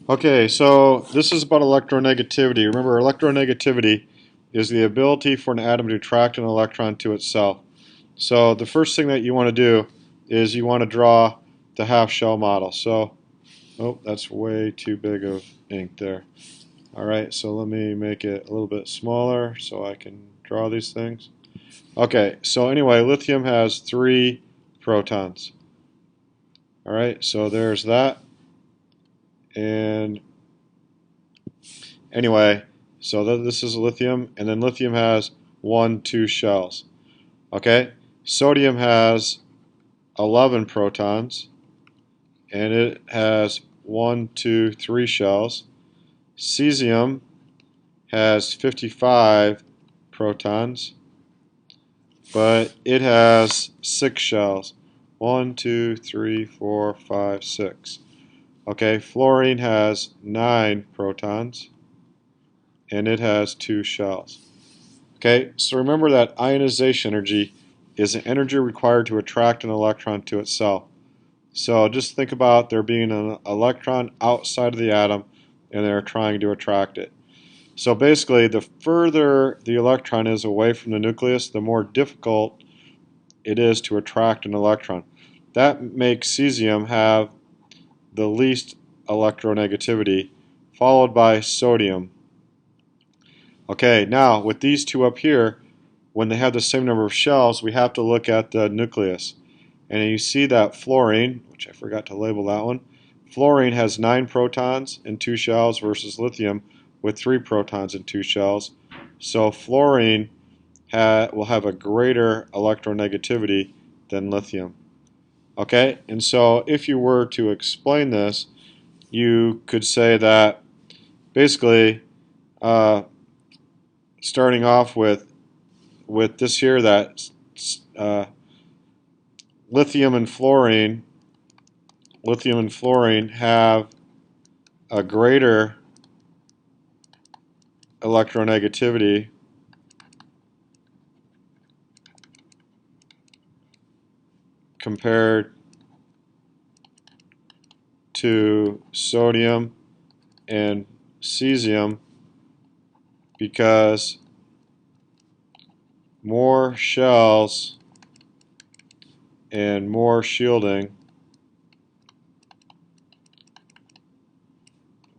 Okay, so this is about electronegativity. Remember, electronegativity is the ability for an atom to attract an electron to itself. So the first thing that you want to do is you want to draw the half shell model. So, oh, that's way too big of ink there. Alright, so let me make it a little bit smaller so I can draw these things. Okay, so anyway, lithium has 3 protons. Alright, so there's that. And anyway, so this is lithium, and then lithium has 2 shells. Okay, sodium has 11 protons, and it has 3 shells. Cesium has 55 protons, but it has 6 shells. 1, 2, 3, 4, 5, 6. Okay, fluorine has 9 protons, and it has 2 shells. Okay, so remember that ionization energy is the energy required to attract an electron to itself. So just think about there being an electron outside of the atom and they're trying to attract it. So basically, the further the electron is away from the nucleus, the more difficult it is to attract an electron. That makes cesium have the least electronegativity, followed by sodium. Okay, now with these two up here, when they have the same number of shells, we have to look at the nucleus. And you see that fluorine, which I forgot to label that one, fluorine has 9 protons and 2 shells versus lithium with 3 protons and 2 shells. So fluorine will have a greater electronegativity than lithium. Okay, and so if you were to explain this, you could say that basically starting off with this here, that lithium and fluorine have a greater electronegativity compared to sodium and cesium because more shells and more shielding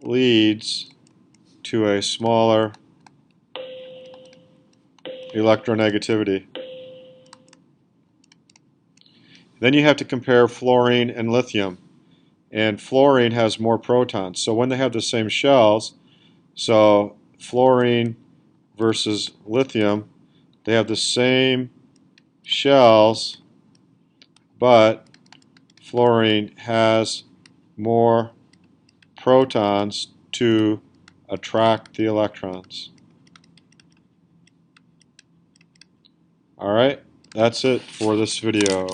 leads to a smaller electronegativity. Then you have to compare fluorine and lithium. And fluorine has more protons. So when they have the same shells, so fluorine versus lithium, they have the same shells, but fluorine has more protons to attract the electrons. Alright, that's it for this video.